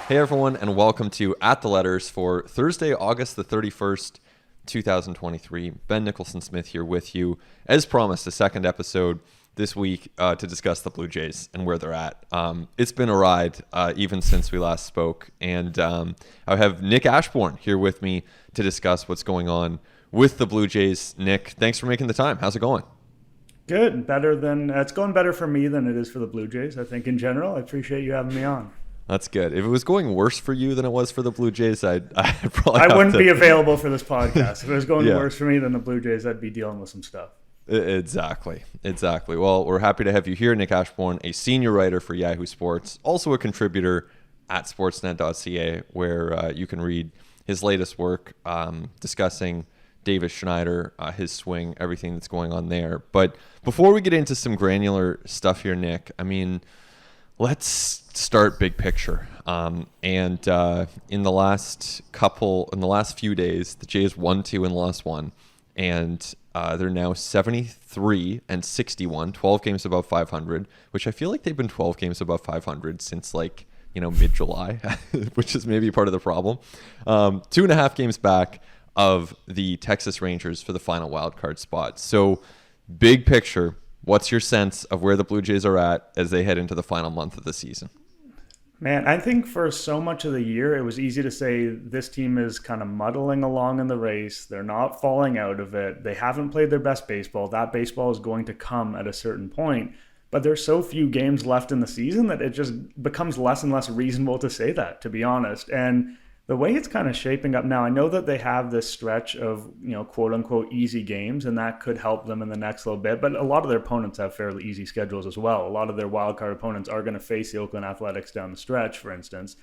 Hey everyone, and welcome to At the Letters for Thursday, August the 31st, 2023. Ben Nicholson-Smith here with you. As promised, a second episode this week to discuss the Blue Jays and where they're at. It's been a ride even since we last spoke, and I have Nick Ashbourne here with me to discuss what's going on with the Blue Jays. Nick, thanks for making the time. How's it going? Good. It's going better for me than it is for the Blue Jays, I think, in general. I appreciate you having me on. That's good. If it was going worse for you than it was for the Blue Jays, I'd probably I wouldn't be available for this podcast. If it was going Yeah. worse for me than the Blue Jays, I'd be dealing with some stuff. Exactly. Well, we're happy to have you here, Nick Ashbourne, a senior writer for Yahoo Sports, also a contributor at sportsnet.ca, where you can read his latest work discussing Davis Schneider, his swing, everything that's going on there. But before we get into some granular stuff here, Nick, I mean, let's start big picture. In the last few days, the Jays won 2 and lost 1, and they're now 73 and 61, 12 games above 500, which I feel like they've been 12 games above 500 since mid-July, which is maybe part of the problem. 2.5 games back of the Texas Rangers for the final wildcard spot. So big picture, what's your sense of where the Blue Jays are at as they head into the final month of the season? Man, I think for so much of the year, it was easy to say this team is kind of muddling along in the race. They're not falling out of it. They haven't played their best baseball. That baseball is going to come at a certain point. But there's so few games left in the season that it just becomes less and less reasonable to say that, to be honest. And the way it's kind of shaping up now, I know that they have this stretch of, quote unquote, easy games, and that could help them in the next little bit. But a lot of their opponents have fairly easy schedules as well. A lot of their wildcard opponents are going to face the Oakland Athletics down the stretch, for instance.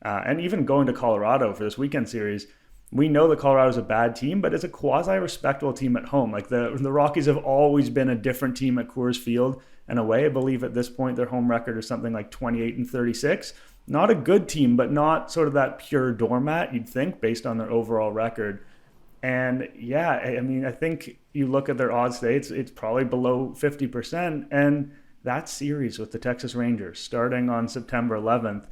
And even going to Colorado for this weekend series, we know that Colorado's a bad team, but it's a quasi-respectable team at home. Like the Rockies have always been a different team at Coors Field. In a way, I believe at this point their home record is something like 28 and 36. Not a good team, but not sort of that pure doormat, you'd think, based on their overall record. And yeah, I mean, I think you look at their odds today, it's probably below 50%. And that series with the Texas Rangers starting on September 11th,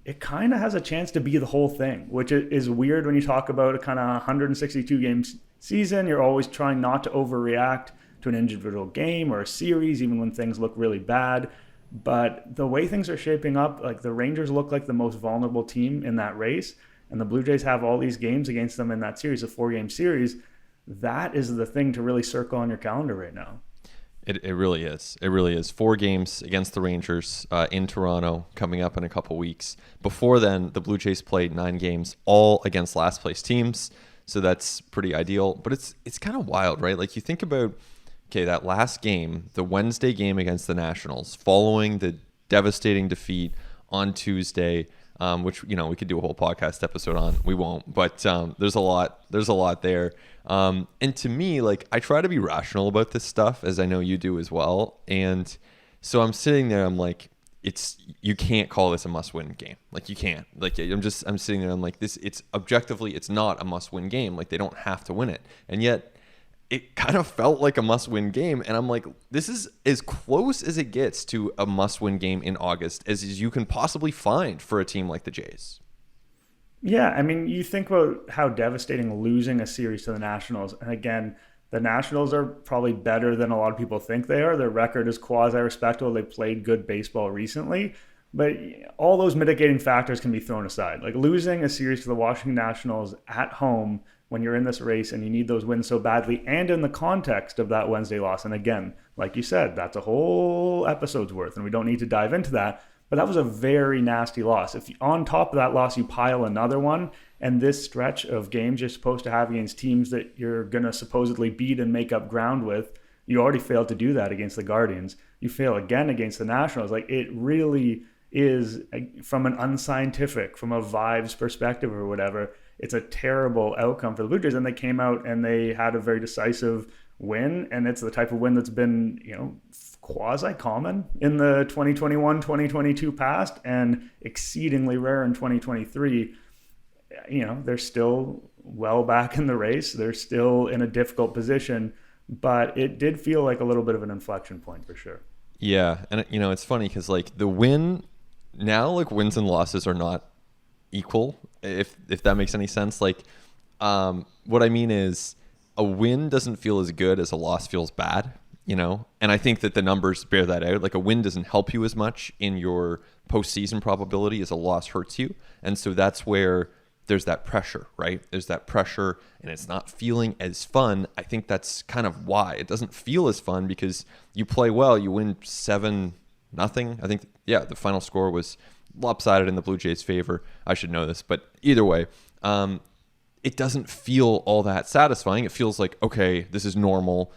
it kind of has a chance to be the whole thing, which is weird when you talk about a kind of 162 game season. You're always trying not to overreact to an individual game or a series, even when things look really bad. But the way things are shaping up, like the Rangers look like the most vulnerable team in that race, and the Blue Jays have all these games against them in that series, a 4-game series. That is the thing to really circle on your calendar right now. It really is. It really is. 4 games against the Rangers in Toronto coming up in a couple weeks. Before then, the Blue Jays played 9 games, all against last place teams. So that's pretty ideal. But it's kind of wild, right? Like you think about, okay, that last game, the Wednesday game against the Nationals, following the devastating defeat on Tuesday, which we could do a whole podcast episode on. We won't, but there's a lot there. And to me, like, I try to be rational about this stuff, as I know you do as well. And so I'm sitting there, I'm like, you can't call this a must-win game. Like, you can't. Like, I'm sitting there, I'm like, it's objectively, it's not a must-win game. Like, they don't have to win it. And yet, it kind of felt like a must-win game, and I'm like, this is as close as it gets to a must-win game in August as you can possibly find for a team like the Jays. Yeah, I mean, you think about how devastating losing a series to the Nationals, and again, the Nationals are probably better than a lot of people think they are. Their record is quasi-respectable. They played good baseball recently, but all those mitigating factors can be thrown aside. Like losing a series to the Washington Nationals at home when you're in this race and you need those wins so badly, and in the context of that Wednesday loss. And again, like you said, that's a whole episode's worth, and we don't need to dive into that. But that was a very nasty loss. If on top of that loss, you pile another one, and this stretch of games you're supposed to have against teams that you're going to supposedly beat and make up ground with, you already failed to do that against the Guardians. You fail again against the Nationals. Like, it really is, from an unscientific, from a vibes perspective or whatever, it's a terrible outcome for the Blue Jays. And they came out and they had a very decisive win, and it's the type of win that's been, quasi-common in the 2021-2022 past and exceedingly rare in 2023. They're still well back in the race. They're still in a difficult position, but it did feel like a little bit of an inflection point for sure. Yeah, and it's funny because like the win now, like wins and losses are not equal, if that makes any sense. Like, what I mean is a win doesn't feel as good as a loss feels bad, you know? And I think that the numbers bear that out. Like, a win doesn't help you as much in your postseason probability as a loss hurts you. And so that's where there's that pressure, right? There's that pressure and it's not feeling as fun. I think that's kind of why it doesn't feel as fun, because you play well, you win 7-0. I think, the final score was lopsided in the Blue Jays' favor. I should know this, but either way, it doesn't feel all that satisfying. It feels like, okay, this is normal.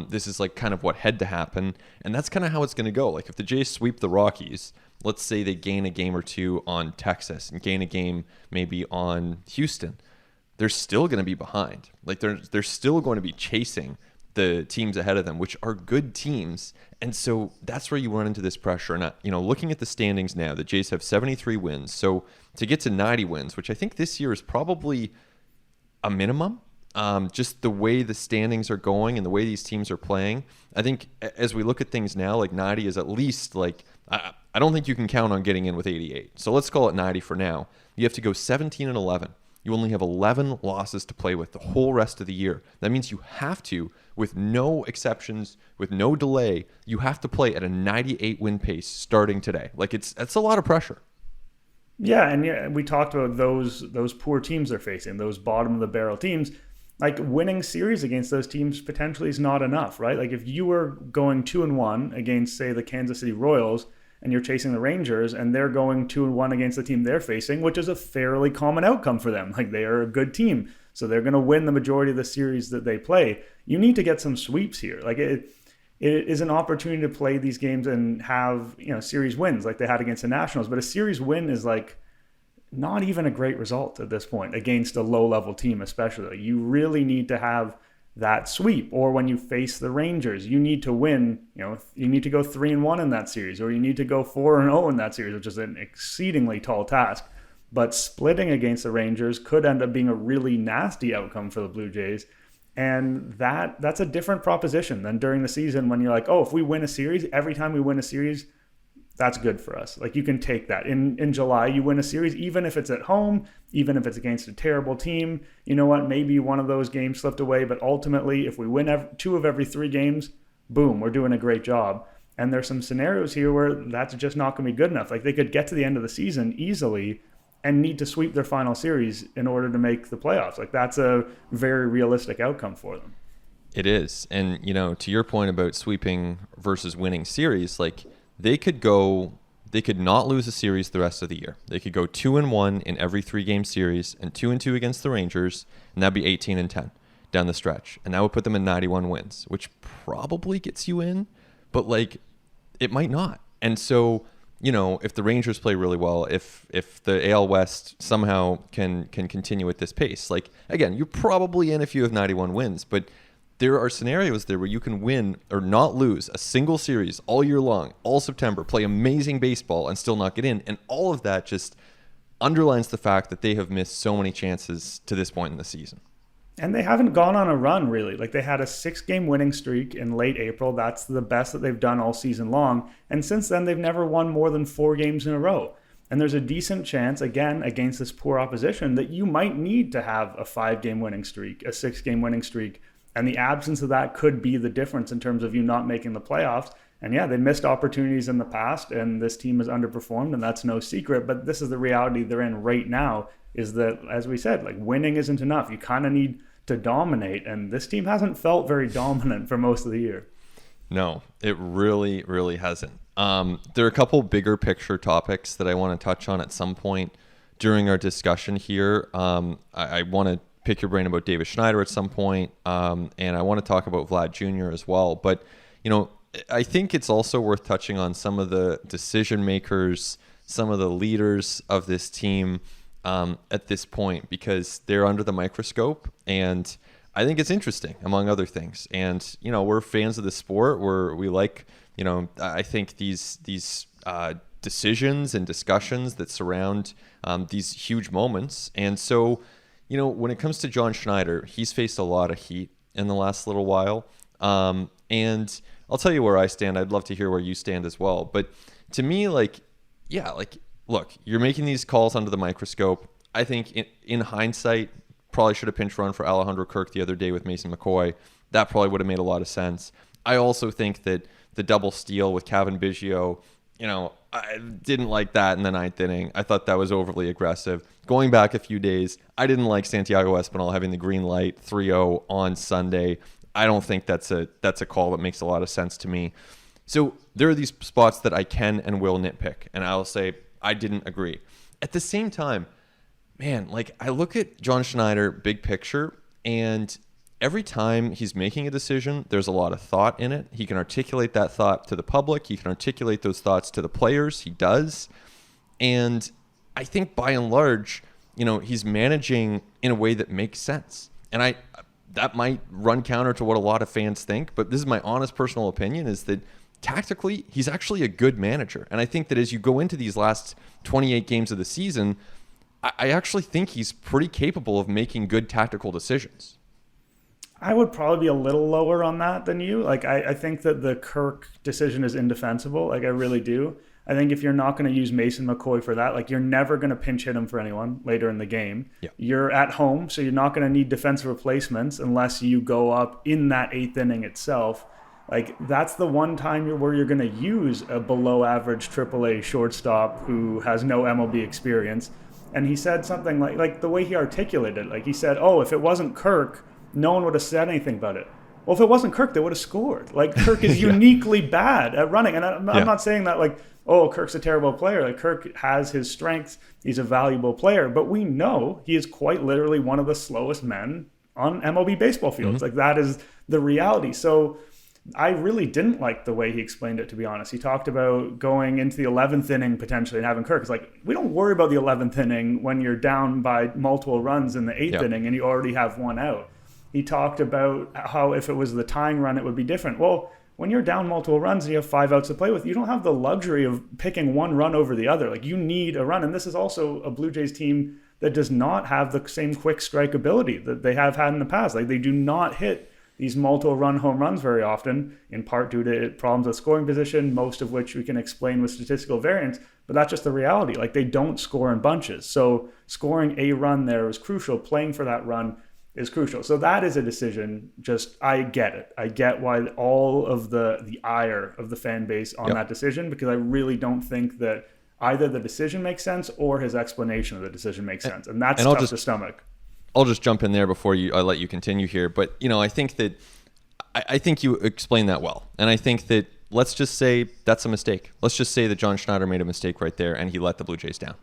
This is like kind of what had to happen. And that's kind of how it's going to go. Like, if the Jays sweep the Rockies, let's say they gain a game or two on Texas and gain a game maybe on Houston, they're still going to be behind. Like, they're still going to be chasing the teams ahead of them, which are good teams. And so that's where you run into this pressure. And, looking at the standings now, the Jays have 73 wins. So to get to 90 wins, which I think this year is probably a minimum, just the way the standings are going and the way these teams are playing, I think as we look at things now, like 90 is at least like, I don't think you can count on getting in with 88. So let's call it 90 for now. You have to go 17-11. You only have 11 losses to play with the whole rest of the year. That means you have to, with no exceptions, with no delay, you have to play at a 98 win pace starting today. Like, that's a lot of pressure. Yeah, and we talked about those poor teams they're facing, those bottom of the barrel teams. Like, winning series against those teams potentially is not enough, right? Like, if you were going 2-1 against, say, the Kansas City Royals, and you're chasing the Rangers, and they're going 2-1 against the team they're facing, which is a fairly common outcome for them. Like, they are a good team, so they're going to win the majority of the series that they play. You need to get some sweeps here. Like, it is an opportunity to play these games and have, series wins like they had against the Nationals. But a series win is like not even a great result at this point against a low-level team, especially. You really need to have that sweep. Or when you face the Rangers, you need to win. You need to go 3-1 in that series, or you need to go 4-0 in that series, which is an exceedingly tall task. But splitting against the Rangers could end up being a really nasty outcome for the Blue Jays. And that's a different proposition than during the season when you're like, oh, if we win a series, every time we win a series, that's good for us. Like, you can take that. In July, you win a series, even if it's at home, even if it's against a terrible team. You know what? Maybe one of those games slipped away, but ultimately, if we win 2 of every 3 games, boom, we're doing a great job. And there's some scenarios here where that's just not going to be good enough. Like, they could get to the end of the season easily and need to sweep their final series in order to make the playoffs. Like, that's a very realistic outcome for them. It is. And, to your point about sweeping versus winning series, like, they could not lose a series the rest of the year. They could go 2-1 in every 3-game series and 2-2 against the Rangers, and that'd be 18-10 down the stretch. And that would put them in 91 wins, which probably gets you in, but like, it might not. And so, if the Rangers play really well, if the AL West somehow can continue at this pace, like, again, you're probably in if you have 91 wins, but there are scenarios there where you can win or not lose a single series all year long, all September, play amazing baseball and still not get in. And all of that just underlines the fact that they have missed so many chances to this point in the season. And they haven't gone on a run, really. Like, they had a 6-game winning streak in late April. That's the best that they've done all season long. And since then, they've never won more than 4 games in a row. And there's a decent chance, again, against this poor opposition, that you might need to have a 5-game winning streak, a 6-game winning streak. And the absence of that could be the difference in terms of you not making the playoffs. And yeah, they missed opportunities in the past, and this team has underperformed, and that's no secret. But this is the reality they're in right now, is that, as we said, like, winning isn't enough. You kind of need to dominate, and this team hasn't felt very dominant for most of the year. No, it really, really hasn't. There are a couple bigger picture topics that I want to touch on at some point during our discussion here. I want to pick your brain about Davis Schneider at some point, and I want to talk about Vlad Jr. as well. But, I think it's also worth touching on some of the decision makers, some of the leaders of this team at this point, because they're under the microscope, and I think it's interesting, among other things. And, we're fans of the sport. We like, I think these decisions and discussions that surround these huge moments. And so, when it comes to John Schneider, he's faced a lot of heat in the last little while. And I'll tell you where I stand. I'd love to hear where you stand as well. But to me, look, you're making these calls under the microscope. I think in hindsight, probably should have pinch run for Alejandro Kirk the other day with Mason McCoy. That probably would have made a lot of sense. I also think that the double steal with Kevin Biggio, I didn't like that in the ninth inning. I thought that was overly aggressive. Going back a few days, I didn't like Santiago Espinal having the green light 3-0 on Sunday. I don't think that's a call that makes a lot of sense to me. So there are these spots that I can and will nitpick, and I'll say I didn't agree. At the same time, man, I look at John Schneider big picture, and every time he's making a decision, there's a lot of thought in it. He can articulate that thought to the public. He can articulate those thoughts to the players. He does. And I think by and large, he's managing in a way that makes sense. And that might run counter to what a lot of fans think, but this is my honest personal opinion, is that tactically, he's actually a good manager. And I think that as you go into these last 28 games of the season, I actually think he's pretty capable of making good tactical decisions. I would probably be a little lower on that than you. I think that the Kirk decision is indefensible. I really do. I think if you're not going to use Mason McCoy for that, you're never going to pinch hit him for anyone later in the game. Yeah. You're at home, so you're not going to need defensive replacements unless you go up in that eighth inning itself. That's the one time where you're going to use a below average AAA shortstop who has no MLB experience. And he said something like the way he articulated it, he said, if it wasn't Kirk, no one would have said anything about it. Well, if it wasn't Kirk, they would have scored. Kirk is uniquely bad at running. And I'm not saying that Kirk's a terrible player. Kirk has his strengths. He's a valuable player. But we know he is quite literally one of the slowest men on MLB baseball fields. Mm-hmm. That is the reality. So I really didn't like the way he explained it, to be honest. He talked about going into the 11th inning potentially and having Kirk. It's we don't worry about the 11th inning when you're down by multiple runs in the 8th inning and you already have one out. He talked about how if it was the tying run, it would be different. Well, when you're down multiple runs and you have 5 outs to play with, you don't have the luxury of picking one run over the other. You need a run. And this is also a Blue Jays team that does not have the same quick strike ability that they have had in the past. They do not hit these multiple run home runs very often, in part due to problems with scoring position, most of which we can explain with statistical variance. But that's just the reality. They don't score in bunches. So scoring a run there is crucial. Playing for that run is crucial. So that is a decision. I get it. I get why all of the ire of the fan base on that decision, because I really don't think that either the decision makes sense or his explanation of the decision makes sense. And that's tough to stomach. I'll just jump in there before I let you continue here. But, I think that I think you explained that well. And I think that let's just say that's a mistake. Let's just say that John Schneider made a mistake right there and he let the Blue Jays down.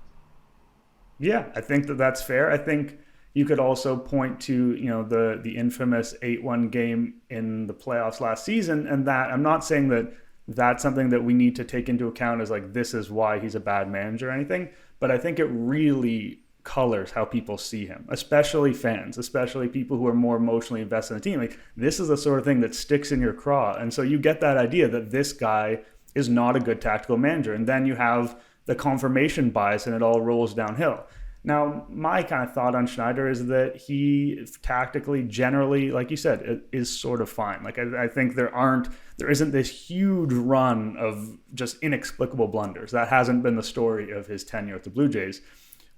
Yeah, I think that's fair. I think you could also point to, the infamous 8-1 game in the playoffs last season. And that I'm not saying that that's something that we need to take into account as this is why he's a bad manager or anything. But I think it really colors how people see him, especially fans, especially people who are more emotionally invested in the team. This is the sort of thing that sticks in your craw. And so you get that idea that this guy is not a good tactical manager. And then you have the confirmation bias and it all rolls downhill. Now, my kind of thought on Schneider is that he tactically, generally, like you said, is sort of fine. I think there isn't this huge run of just inexplicable blunders. That hasn't been the story of his tenure at the Blue Jays.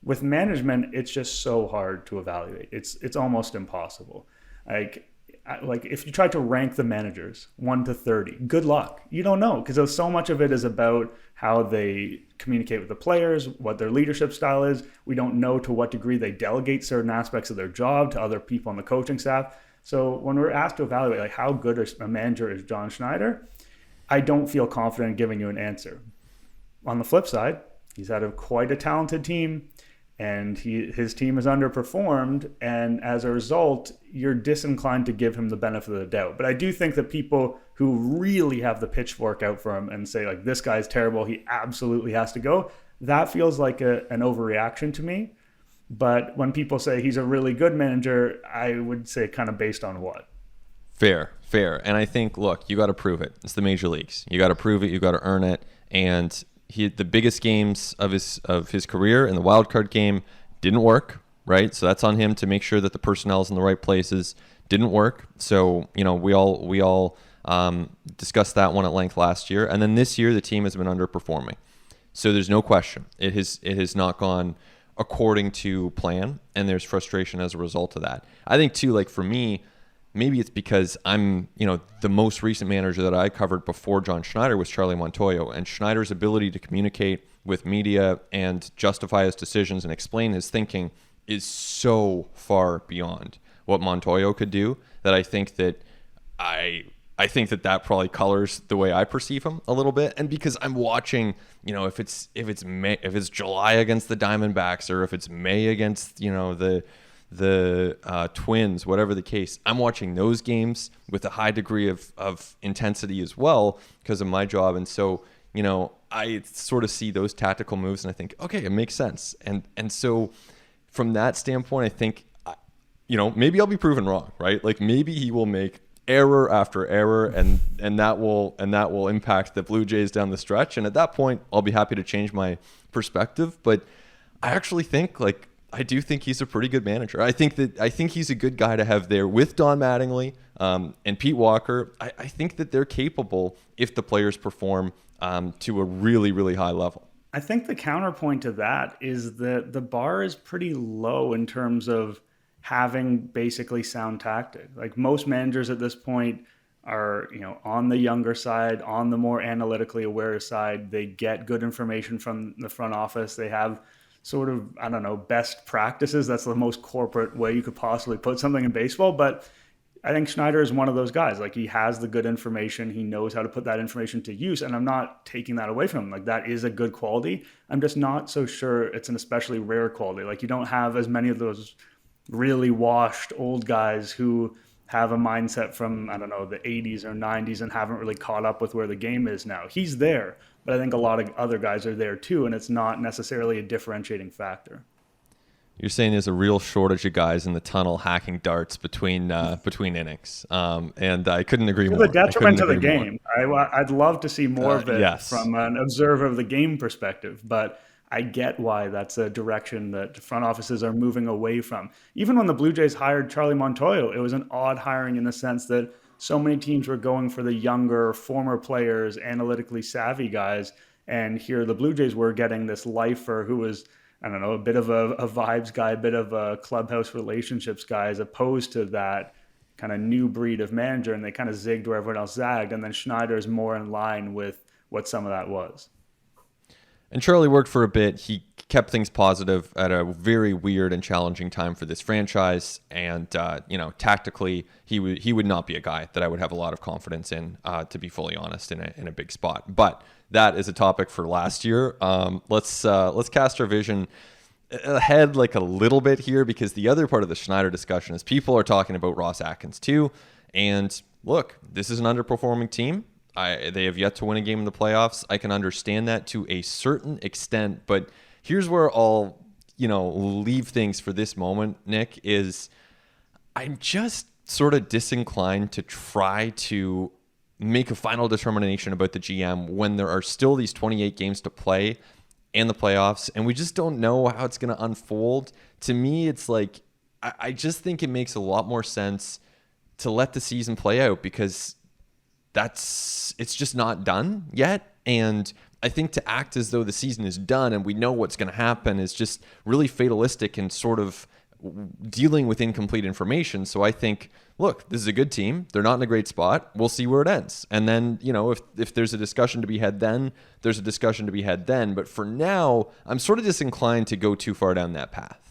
With management, it's just so hard to evaluate. It's almost impossible. If you try to rank the managers 1 to 30, good luck. You don't know, because so much of it is about how they communicate with the players, what their leadership style is. We don't know to what degree they delegate certain aspects of their job to other people on the coaching staff. So when we're asked to evaluate how good a manager is John Schneider, I don't feel confident in giving you an answer. On the flip side, he's had quite a talented team, and his team has underperformed, and as a result, you're disinclined to give him the benefit of the doubt. But I do think that people who really have the pitchfork out for him and say, this guy's terrible, he absolutely has to go, that feels like an overreaction to me. But when people say he's a really good manager, I would say kind of based on what? Fair. And I think, look, you got to prove it. It's the major leagues. You got to prove it. You got to earn it. And the biggest games of his career in the wild card game didn't work, right? So that's on him to make sure that the personnel is in the right places. Didn't work. So, we all discussed that one at length last year. And then this year, the team has been underperforming. So there's no question. It has not gone according to plan, and there's frustration as a result of that. I think too, like for me, maybe it's because I'm, the most recent manager that I covered before John Schneider was Charlie Montoyo, and Schneider's ability to communicate with media and justify his decisions and explain his thinking is so far beyond what Montoyo could do that I think that that probably colors the way I perceive him a little bit. And because I'm watching, if it's July against the Diamondbacks, or if it's May against, the Twins, whatever the case, I'm watching those games with a high degree of intensity as well because of my job. And so, I sort of see those tactical moves and I think, okay, it makes sense. And so from that standpoint, I think, maybe I'll be proven wrong, right? Like maybe he will make error after error, and that will impact the Blue Jays down the stretch. And at that point, I'll be happy to change my perspective. But I actually think, I do think he's a pretty good manager. I think he's a good guy to have there with Don Mattingly and Pete Walker. I think that they're capable if the players perform to a really, really high level. I think the counterpoint to that is that the bar is pretty low in terms of having basically sound tactic. Like most managers at this point are, on the younger side, on the more analytically aware side. They get good information from the front office. They have sort of, best practices. That's the most corporate way you could possibly put something in baseball. But I think Schneider is one of those guys. Like he has the good information. He knows how to put that information to use. And I'm not taking that away from him. Like that is a good quality. I'm just not so sure it's an especially rare quality. Like you don't have as many of those really washed old guys who have a mindset from, the 80s or 90s and haven't really caught up with where the game is now. He's there, but I think a lot of other guys are there too, and it's not necessarily a differentiating factor. You're saying there's a real shortage of guys in the tunnel hacking darts between innings, and I couldn't agree more. The detriment to the game. I'd love to see more of it yes. from an observer of the game perspective, but I get why that's a direction that front offices are moving away from. Even when the Blue Jays hired Charlie Montoyo, it was an odd hiring in the sense that so many teams were going for the younger, former players, analytically savvy guys, and here the Blue Jays were getting this lifer who was, a bit of a vibes guy, a bit of a clubhouse relationships guy, as opposed to that kind of new breed of manager, and they kind of zigged where everyone else zagged, and then Schneider is more in line with what some of that was. And Charlie worked for a bit. He kept things positive at a very weird and challenging time for this franchise. And, tactically, he would not be a guy that I would have a lot of confidence in, to be fully honest, in a big spot. But that is a topic for last year. Let's cast our vision ahead a little bit here, because the other part of the Schneider discussion is people are talking about Ross Atkins too. And look, this is an underperforming team. They have yet to win a game in the playoffs. I can understand that to a certain extent, but here's where I'll, leave things for this moment, Nick, is I'm just sort of disinclined to try to make a final determination about the GM when there are still these 28 games to play and the playoffs, and we just don't know how it's going to unfold. To me, it's like, I just think it makes a lot more sense to let the season play out, because it's just not done yet. And I think to act as though the season is done and we know what's going to happen is just really fatalistic and sort of dealing with incomplete information. So I think, look, this is a good team. They're not in a great spot. We'll see where it ends. And then, if there's a discussion to be had then, there's a discussion to be had then. But for now, I'm sort of disinclined to go too far down that path.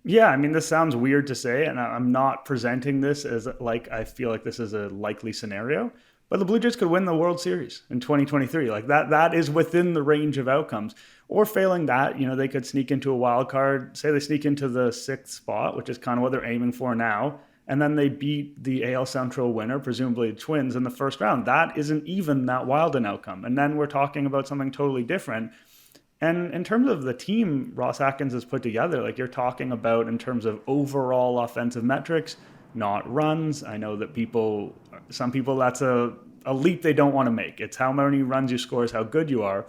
Yeah, this sounds weird to say, and I'm not presenting this as I feel like this is a likely scenario, but the Blue Jays could win the World Series in 2023. That is within the range of outcomes. Or failing that, they could sneak into a wild card, say they sneak into the 6th spot, which is kind of what they're aiming for now, and then they beat the AL Central winner, presumably the Twins, in the first round. That isn't even that wild an outcome. And then we're talking about something totally different. And in terms of the team Ross Atkins has put together, you're talking about in terms of overall offensive metrics, not runs. I know that some people, that's a leap they don't want to make. It's how many runs you score is how good you are.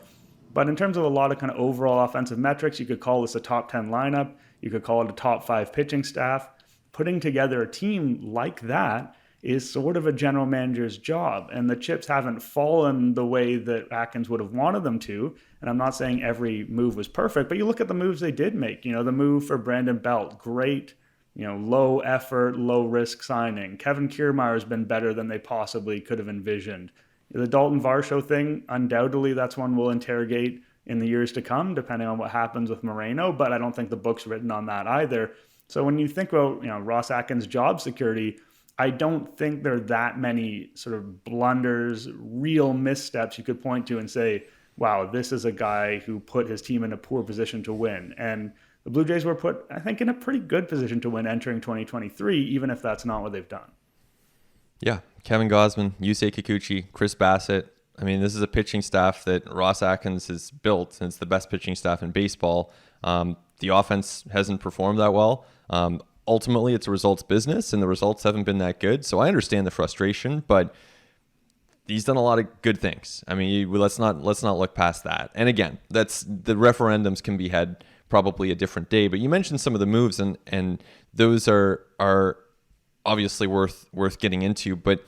But in terms of a lot of kind of overall offensive metrics, you could call this a top 10 lineup. You could call it a top 5 pitching staff. Putting together a team like that is sort of a general manager's job. And the chips haven't fallen the way that Atkins would have wanted them to. And I'm not saying every move was perfect, but you look at the moves they did make. The move for Brandon Belt, great, low effort, low risk signing. Kevin Kiermaier has been better than they possibly could have envisioned. The Dalton Varsho thing, undoubtedly that's one we'll interrogate in the years to come, depending on what happens with Moreno, but I don't think the book's written on that either. So when you think about, Ross Atkins' job security, I don't think there are that many sort of blunders, real missteps you could point to and say, wow, this is a guy who put his team in a poor position to win. And the Blue Jays were put, I think, in a pretty good position to win entering 2023, even if that's not what they've done. Yeah, Kevin Gausman, Yusei Kikuchi, Chris Bassett. I mean, this is a pitching staff that Ross Atkins has built, and it's the best pitching staff in baseball. The offense hasn't performed that well. Ultimately, it's a results business, and the results haven't been that good. So I understand the frustration, but he's done a lot of good things. I mean, let's not look past that. And again, that's the referendums can be had probably a different day. But you mentioned some of the moves, and those are obviously worth getting into. But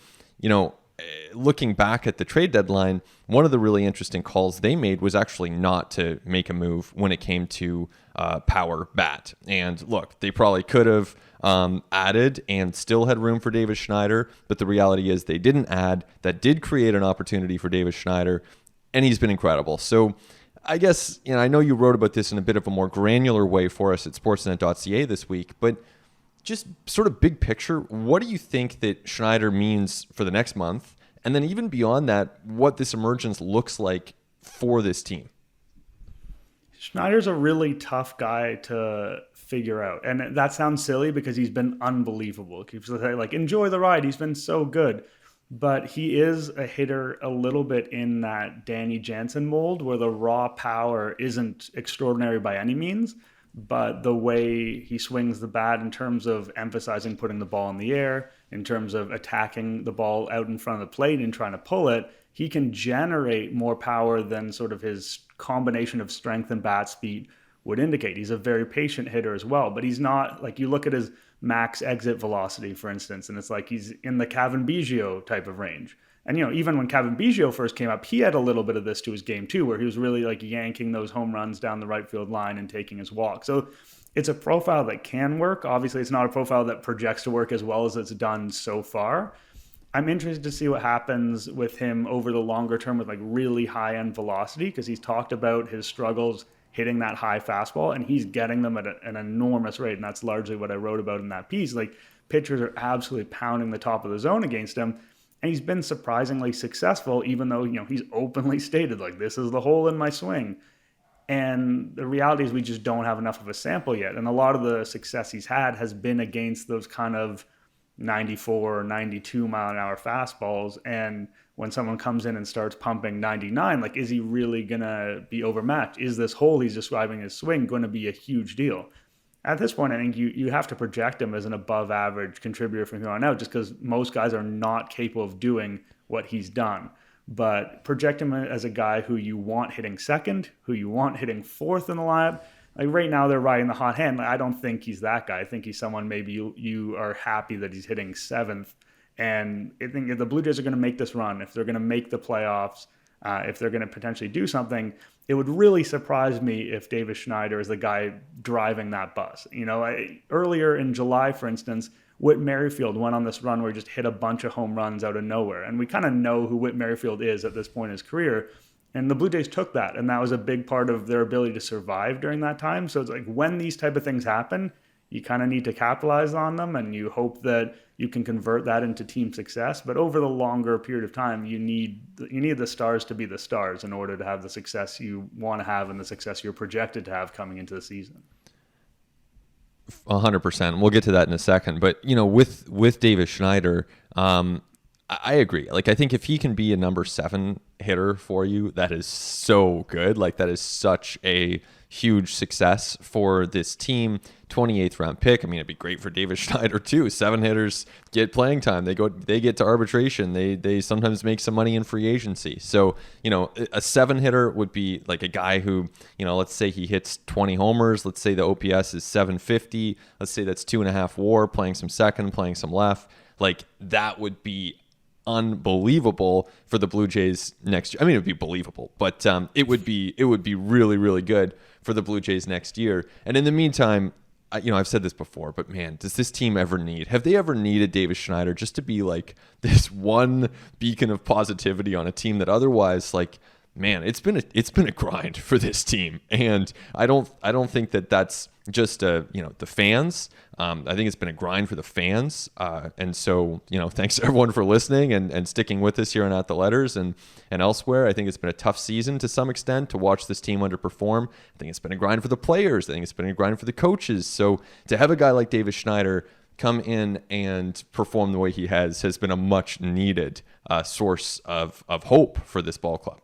looking back at the trade deadline, one of the really interesting calls they made was actually not to make a move when it came to power bat. And look, they probably could have added and still had room for Davis Schneider, but the reality is they didn't add. That did create an opportunity for Davis Schneider, and he's been incredible. So I guess, I know you wrote about this in a bit of a more granular way for us at sportsnet.ca this week, but just sort of big picture, what do you think that Schneider means for the next month? And then even beyond that, what this emergence looks like for this team? Schneider's a really tough guy to figure out. And that sounds silly because he's been unbelievable. People say, enjoy the ride. He's been so good. But he is a hitter a little bit in that Danny Jansen mold where the raw power isn't extraordinary by any means. But the way he swings the bat in terms of emphasizing putting the ball in the air, in terms of attacking the ball out in front of the plate and trying to pull it, he can generate more power than sort of his combination of strength and bat speed would indicate. He's a very patient hitter as well, but he's not, you look at his max exit velocity, for instance, and it's like he's in the Kevin Biggio type of range. And, even when Kevin Biggio first came up, he had a little bit of this to his game too, where he was really yanking those home runs down the right field line and taking his walk. So it's a profile that can work. Obviously, it's not a profile that projects to work as well as it's done so far. I'm interested to see what happens with him over the longer term with really high end velocity, because he's talked about his struggles hitting that high fastball, and he's getting them at an enormous rate. And that's largely what I wrote about in that piece. Pitchers are absolutely pounding the top of the zone against him. And he's been surprisingly successful, even though, he's openly stated, this is the hole in my swing. And the reality is we just don't have enough of a sample yet. And a lot of the success he's had has been against those kind of 94 or 92 mile an hour fastballs. And when someone comes in and starts pumping 99, is he really going to be overmatched? Is this hole he's describing as swing going to be a huge deal? At this point, I think you have to project him as an above average contributor from here on out, just because most guys are not capable of doing what he's done. But project him as a guy who you want hitting second, who you want hitting fourth in the lineup. Right now, they're riding the hot hand. I don't think he's that guy. I think he's someone maybe you are happy that he's hitting seventh. And I think if the Blue Jays are going to make this run, if they're going to make the playoffs, if they're going to potentially do something, it would really surprise me if Davis Schneider is the guy driving that bus. Earlier in July, for instance, Whit Merrifield went on this run where he just hit a bunch of home runs out of nowhere. And we kind of know who Whit Merrifield is at this point in his career. And the Blue Jays took that, and that was a big part of their ability to survive during that time. So it's when these type of things happen, you kind of need to capitalize on them, and you hope that you can convert that into team success. But over the longer period of time, you need the stars to be the stars in order to have the success you want to have and the success you're projected to have coming into the season. 100%. We'll get to that in a second. But, with Davis Schneider, I agree. I think if he can be a number 7 hitter for you, that is so good. That is such a huge success for this team. 28th round pick. I mean, it'd be great for Davis Schneider too. 7 hitters get playing time. They get to arbitration. They sometimes make some money in free agency. So, a 7 hitter would be a guy who, let's say he hits 20 homers. Let's say the OPS is 750. Let's say that's 2.5 WAR, playing some second, playing some left. That would be unbelievable for the Blue Jays next year. I mean, it would be believable, but it would be really, really good for the Blue Jays next year. And in the meantime, I've said this before, but man, does this team have they ever needed Davis Schneider just to be like this one beacon of positivity on a team that otherwise, like, man, it's been a grind for this team. And I don't think that that's just the fans. I think it's been a grind for the fans. And so, thanks to everyone for listening and sticking with us here on At the Letters and elsewhere. I think it's been a tough season to some extent to watch this team underperform. I think it's been a grind for the players. I think it's been a grind for the coaches. So to have a guy like Davis Schneider come in and perform the way he has been a much needed source of hope for this ball club.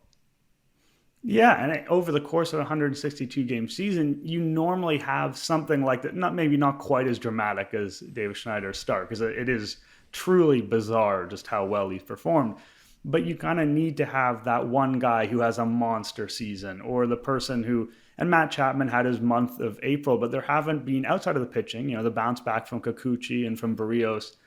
Yeah, and over the course of a 162-game season, you normally have something like that. Maybe not quite as dramatic as Davis Schneider's start, because it is truly bizarre just how well he's performed. But you kind of need to have that one guy who has a monster season, or the person who, and Matt Chapman had his month of April, but there haven't been, outside of the pitching, the bounce back from Kikuchi and from Barrios,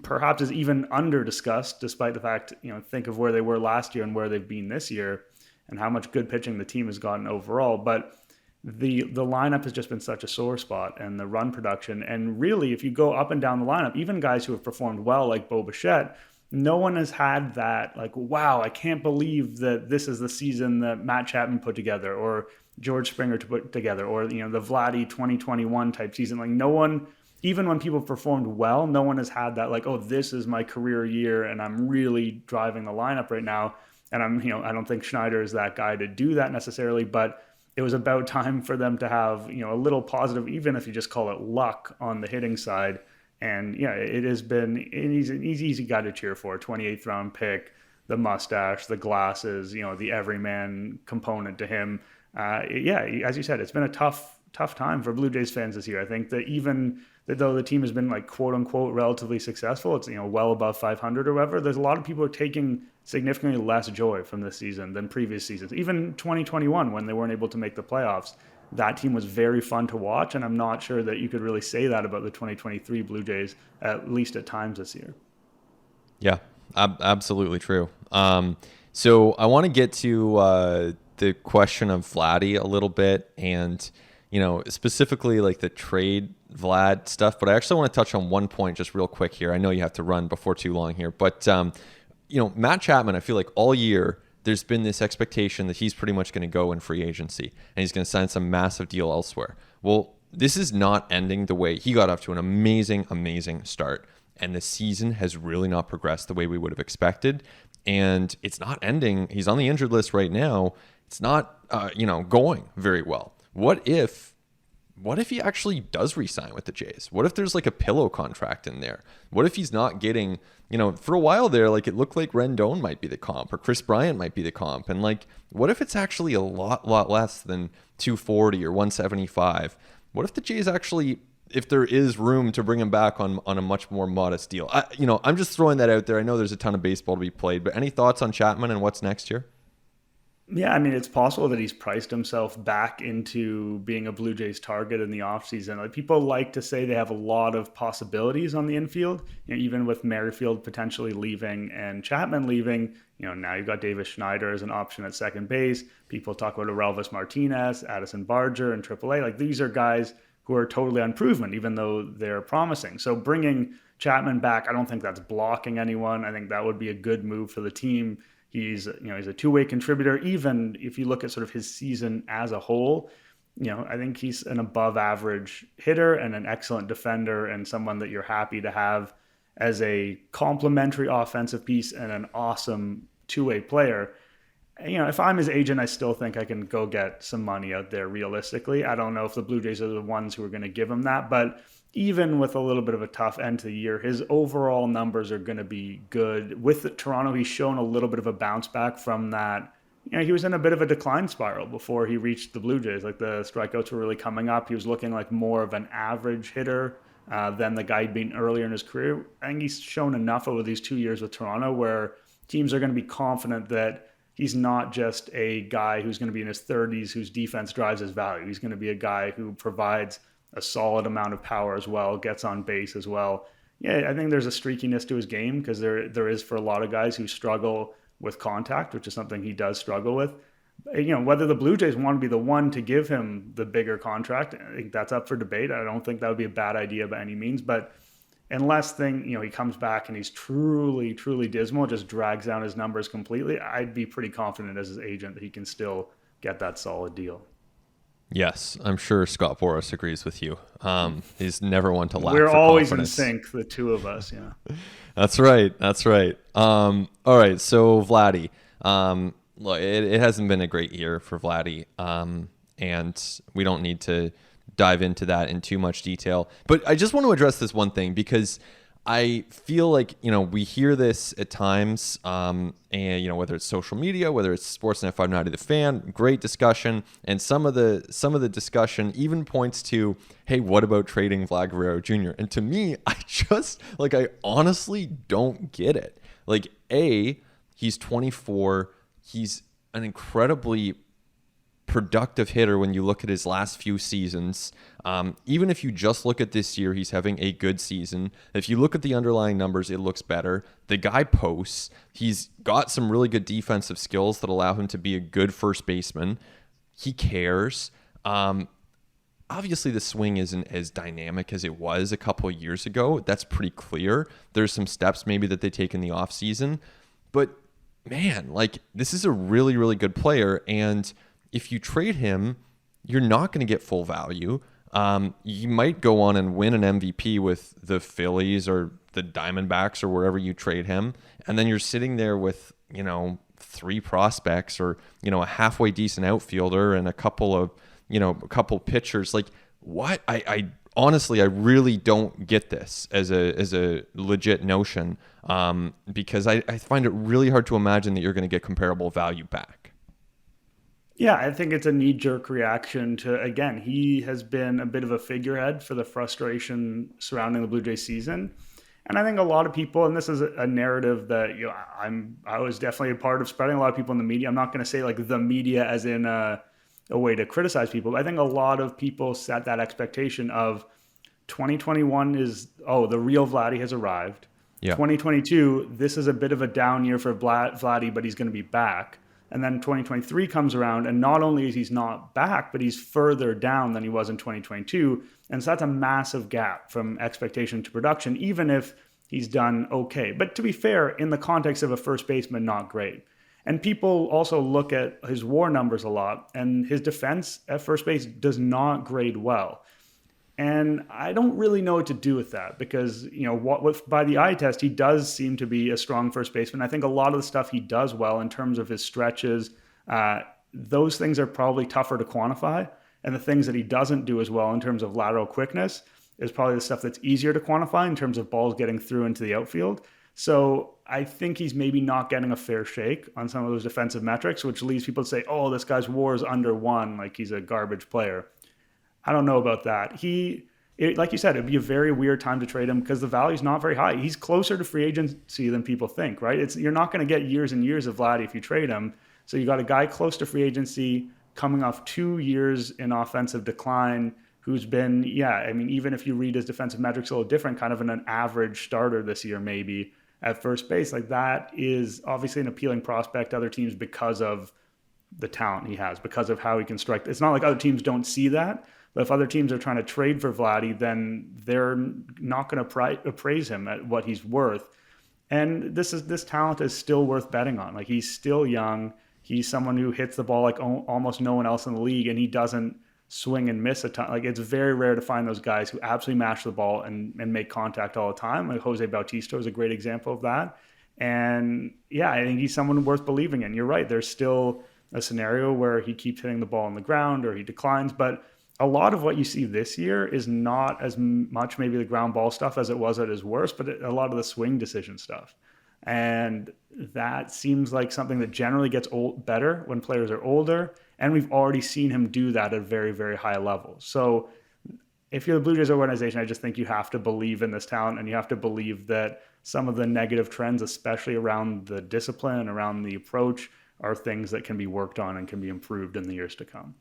perhaps is even under discussed, despite the fact, think of where they were last year and where they've been this year, and how much good pitching the team has gotten overall. But the lineup has just been such a sore spot, and the run production. And really, if you go up and down the lineup, even guys who have performed well, like Bo Bichette, no one has had that, like, wow, I can't believe that this is the season that Matt Chapman put together, or George Springer to put together, or, the Vladdy 2021 type season. Like, no one, even when people performed well, no one has had that, like, oh, this is my career year, and I'm really driving the lineup right now. And I don't think Schneider is that guy to do that necessarily, but it was about time for them to have, a little positive, even if you just call it luck on the hitting side. And it has been, he's an easy guy to cheer for. 28th round pick, the mustache, the glasses, the everyman component to him. As you said, it's been a tough time for Blue Jays fans this year. I think that even though the team has been, like, quote unquote relatively successful, it's well above 500 or whatever, there's a lot of people who are taking significantly less joy from this season than previous seasons. Even 2021, when they weren't able to make the playoffs, that team was very fun to watch, and I'm not sure that you could really say that about the 2023 Blue Jays, at least at times this year. Yeah, absolutely true. So I want to get to the question of Vladdy a little bit, and specifically like the trade Vlad stuff, but I actually want to touch on one point just real quick here. I know you have to run before too long here, but Matt Chapman, I feel like all year there's been this expectation that he's pretty much going to go in free agency and he's going to sign some massive deal elsewhere. Well, this is not ending the way he got off to an amazing start, and the season has really not progressed the way we would have expected, and it's not ending. He's on the injured list right now. It's not going very well. What if he actually does re-sign with the Jays? What if there's like a pillow contract in there? What if he's not getting, for a while there, like it looked like Rendon might be the comp or Chris Bryant might be the comp. And like, what if it's actually a lot less than 240 or 175? What if the Jays actually, if there is room to bring him back on a much more modest deal? I'm just throwing that out there. I know there's a ton of baseball to be played, but any thoughts on Chapman and what's next year? Yeah, I mean, it's possible that he's priced himself back into being a Blue Jays target in the offseason. Like, people like to say they have a lot of possibilities on the infield, even with Merrifield potentially leaving and Chapman leaving. Now you've got Davis Schneider as an option at second base. People talk about Aurelvis Martinez, Addison Barger, and AAA. Like, these are guys who are totally unproven, even though they're promising. So bringing Chapman back, I don't think that's blocking anyone. I think that would be a good move for the team. He's a two-way contributor. Even if you look at sort of his season as a whole, I think he's an above-average hitter and an excellent defender, and someone that you're happy to have as a complementary offensive piece and an awesome two-way player. If I'm his agent, I still think I can go get some money out there realistically. I don't know if the Blue Jays are the ones who are going to give him that, but even with a little bit of a tough end to the year, his overall numbers are going to be good. With Toronto, he's shown a little bit of a bounce back from that. He was in a bit of a decline spiral before he reached the Blue Jays. Like, the strikeouts were really coming up. He was looking like more of an average hitter than the guy he'd been earlier in his career. I think he's shown enough over these 2 years with Toronto where teams are going to be confident that he's not just a guy who's going to be in his 30s whose defense drives his value. He's going to be a guy who provides a solid amount of power as well, gets on base as well. Yeah, I think there's a streakiness to his game because there is for a lot of guys who struggle with contact, which is something he does struggle with. Whether the Blue Jays want to be the one to give him the bigger contract, I think that's up for debate. I don't think that would be a bad idea by any means, but unless he comes back and he's truly, truly dismal, just drags down his numbers completely, I'd be pretty confident as his agent that he can still get that solid deal. Yes, I'm sure Scott Boras agrees with you. He's never one to lack We're for always confidence. in sync, the two of us. Yeah. That's right. All right, so Vladdy. Look, it hasn't been a great year for Vladdy, and we don't need to dive into that in too much detail. But I just want to address this one thing because I feel like, we hear this at times, and, whether it's social media, whether it's Sportsnet 590 The Fan, great discussion. And some of the discussion even points to, hey, what about trading Vlad Guerrero Jr.? And to me, I honestly don't get it. He's 24. He's an incredibly productive hitter when you look at his last few seasons. Even if you just look at this year, he's having a good season. If you look at the underlying numbers, it looks better. The guy posts. He's got some really good defensive skills that allow him to be a good first baseman. He cares. Obviously, the swing isn't as dynamic as it was a couple of years ago. That's pretty clear. There's some steps maybe that they take in the offseason. But, man, this is a really, really good player. And if you trade him, you're not going to get full value. You might go on and win an MVP with the Phillies or the Diamondbacks or wherever you trade him. And then you're sitting there with, 3 prospects or, a halfway decent outfielder and a couple pitchers. What? I honestly, I really don't get this as a legit notion, because I find it really hard to imagine that you're going to get comparable value back. Yeah, I think it's a knee-jerk reaction to, again, he has been a bit of a figurehead for the frustration surrounding the Blue Jays season. And I think a lot of people, and this is a narrative that I was definitely a part of spreading, a lot of people in the media. I'm not going to say the media as in a way to criticize people, but I think a lot of people set that expectation of 2021 is, the real Vladdy has arrived. Yeah. 2022, this is a bit of a down year for Vladdy, but he's going to be back. And then 2023 comes around, and not only is he's not back, but he's further down than he was in 2022. And so that's a massive gap from expectation to production, even if he's done okay. But to be fair, in the context of a first baseman, not great. And people also look at his WAR numbers a lot, and his defense at first base does not grade well. And I don't really know what to do with that because, by the eye test, he does seem to be a strong first baseman. I think a lot of the stuff he does well in terms of his stretches, those things are probably tougher to quantify. And the things that he doesn't do as well in terms of lateral quickness is probably the stuff that's easier to quantify in terms of balls getting through into the outfield. So I think he's maybe not getting a fair shake on some of those defensive metrics, which leads people to say, this guy's WAR is under 1, like he's a garbage player. I don't know about that. Like you said, it'd be a very weird time to trade him because the value's not very high. He's closer to free agency than people think, right? You're not going to get years and years of Vladdy if you trade him. So you got a guy close to free agency coming off 2 years in offensive decline who's been, even if you read his defensive metrics a little different, kind of an average starter this year maybe at first base. That is obviously an appealing prospect to other teams because of the talent he has, because of how he can strike. It's not like other teams don't see that. But if other teams are trying to trade for Vladdy, then they're not going to appraise him at what he's worth. And this talent is still worth betting on. He's still young. He's someone who hits the ball like almost no one else in the league, and he doesn't swing and miss a ton. It's very rare to find those guys who absolutely mash the ball and make contact all the time. Jose Bautista is a great example of that. And I think he's someone worth believing in. You're right. There's still a scenario where he keeps hitting the ball on the ground or he declines, but a lot of what you see this year is not as much maybe the ground ball stuff as it was at his worst, but a lot of the swing decision stuff. And that seems like something that generally gets better when players are older. And we've already seen him do that at very, very high levels. So if you're the Blue Jays organization, I just think you have to believe in this talent and you have to believe that some of the negative trends, especially around the discipline, around the approach, are things that can be worked on and can be improved in the years to come.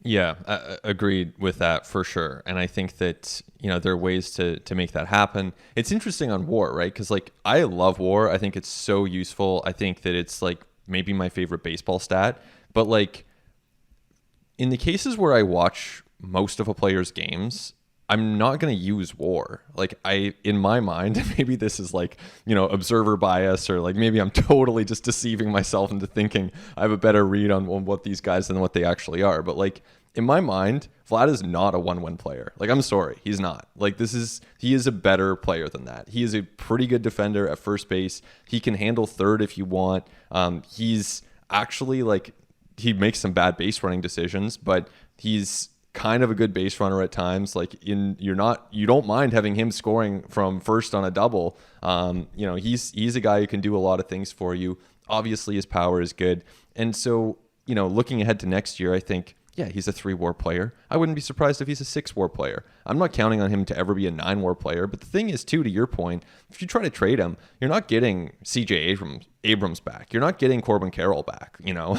Yeah, agreed with that for sure. And I think that, there are ways to make that happen. It's interesting on WAR, right? Because like I love WAR. I think it's so useful. I think that it's like maybe my favorite baseball stat. But like in the cases where I watch most of a player's games, I'm not going to use WAR. Like in my mind, maybe this is like, observer bias, or like maybe I'm totally just deceiving myself into thinking I have a better read on what these guys than what they actually are. But like in my mind, Vlad is not a 1-1 player. Like, I'm sorry, he's not. Like he is a better player than that. He is a pretty good defender at first base. He can handle third if you want. He's actually like, he makes some bad base running decisions, but he's kind of a good base runner at times. Like you don't mind having him scoring from first on a double. He's a guy who can do a lot of things for you. Obviously his power is good. And so, looking ahead to next year, I think, yeah, he's a 3-WAR player. I wouldn't be surprised if he's a 6-WAR player. I'm not counting on him to ever be a 9-WAR player. But the thing is, too, to your point, if you try to trade him, you're not getting CJ Abrams back. You're not getting Corbin Carroll back.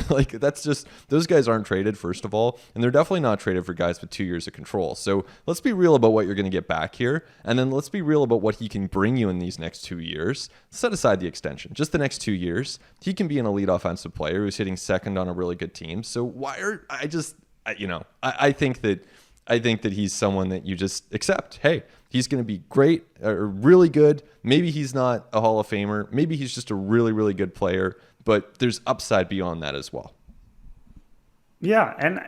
Like that's just, those guys aren't traded, first of all. And they're definitely not traded for guys with 2 years of control. So let's be real about what you're going to get back here. And then let's be real about what he can bring you in these next 2 years. Set aside the extension, just the next 2 years. He can be an elite offensive player who's hitting second on a really good team. So I think that he's someone that you just accept. Hey, he's going to be great or really good. Maybe he's not a Hall of Famer. Maybe he's just a really, really good player, but there's upside beyond that as well. Yeah, and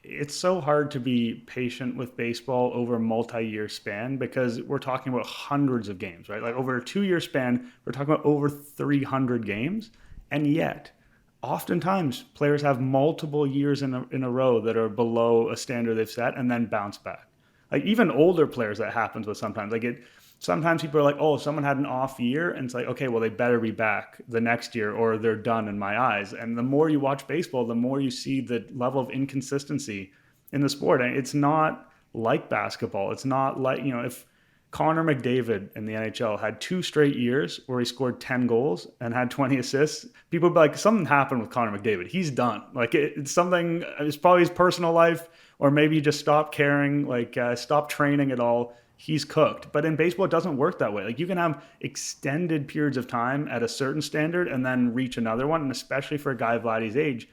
it's so hard to be patient with baseball over a multi-year span because we're talking about hundreds of games, right? Like over a 2-year span, we're talking about over 300 games, and yet oftentimes players have multiple years in a row that are below a standard they've set and then bounce back. Like even older players, that happens with sometimes. Sometimes people are like, oh, someone had an off year, and it's like, okay, well, they better be back the next year or they're done in my eyes. And the more you watch baseball, the more you see the level of inconsistency in the sport. And it's not like basketball. It's not like, if Connor McDavid in the NHL had 2 straight years where he scored 10 goals and had 20 assists, people would be like, something happened with Connor McDavid. He's done. Like it's probably his personal life, or maybe he just stopped caring, stopped training at all. He's cooked. But in baseball, it doesn't work that way. Like you can have extended periods of time at a certain standard and then reach another one. And especially for a guy of Vladdy's age,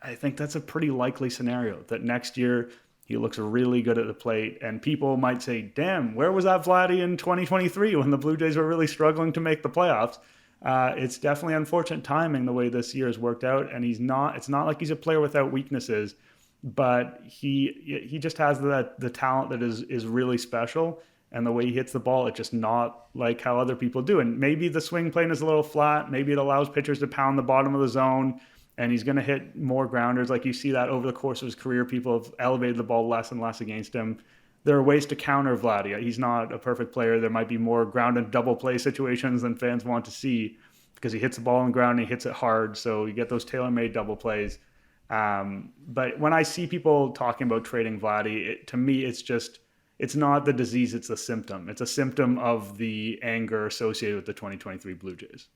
I think that's a pretty likely scenario that next year he looks really good at the plate, and people might say, damn, where was that Vladdy in 2023 when the Blue Jays were really struggling to make the playoffs? It's definitely unfortunate timing the way this year has worked out, and it's not like he's a player without weaknesses, but he just has the talent that is really special, and the way he hits the ball, it's just not like how other people do. And maybe the swing plane is a little flat, maybe it allows pitchers to pound the bottom of the zone, and he's going to hit more grounders. Like you see that over the course of his career, people have elevated the ball less and less against him. There are ways to counter Vladdy. He's not a perfect player. There might be more ground and double play situations than fans want to see because he hits the ball on the ground and he hits it hard. So you get those tailor-made double plays. But when I see people talking about trading Vladdy, to me, it's not the disease, it's a symptom. It's a symptom of the anger associated with the 2023 Blue Jays.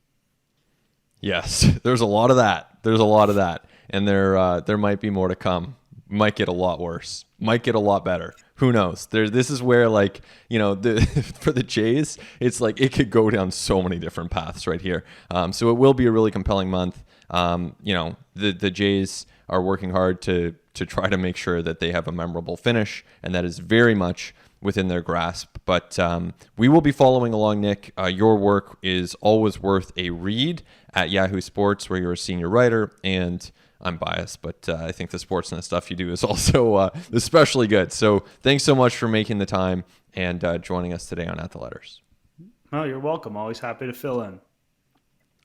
Yes, there's a lot of that. And there might be more to come. Might get a lot worse. Might get a lot better. Who knows? This is where, like, for the Jays, it's like it could go down so many different paths right here. So it will be a really compelling month. The Jays are working hard to try to make sure that they have a memorable finish, and that is very much within their grasp. But we will be following along, Nick. Your work is always worth a read at Yahoo Sports, where you're a senior writer, and I'm biased, but I think the Sportsnet stuff you do is also especially good. So thanks so much for making the time and joining us today on At the Letters. Oh, you're welcome. Always happy to fill in.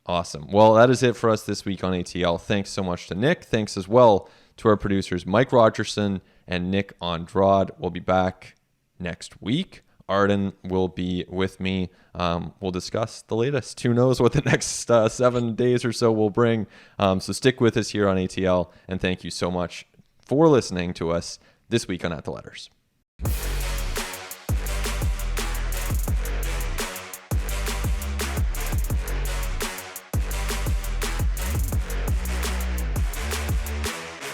Awesome. Well, that is it for us this week on ATL. Thanks so much to Nick. Thanks as well to our producers, Mike Rogerson and Nick Andrade. We'll be back next week. Arden will be with me. We'll discuss the latest. Who knows what the next 7 days or so will bring. So stick with us here on ATL, and thank you so much for listening to us this week on At the Letters.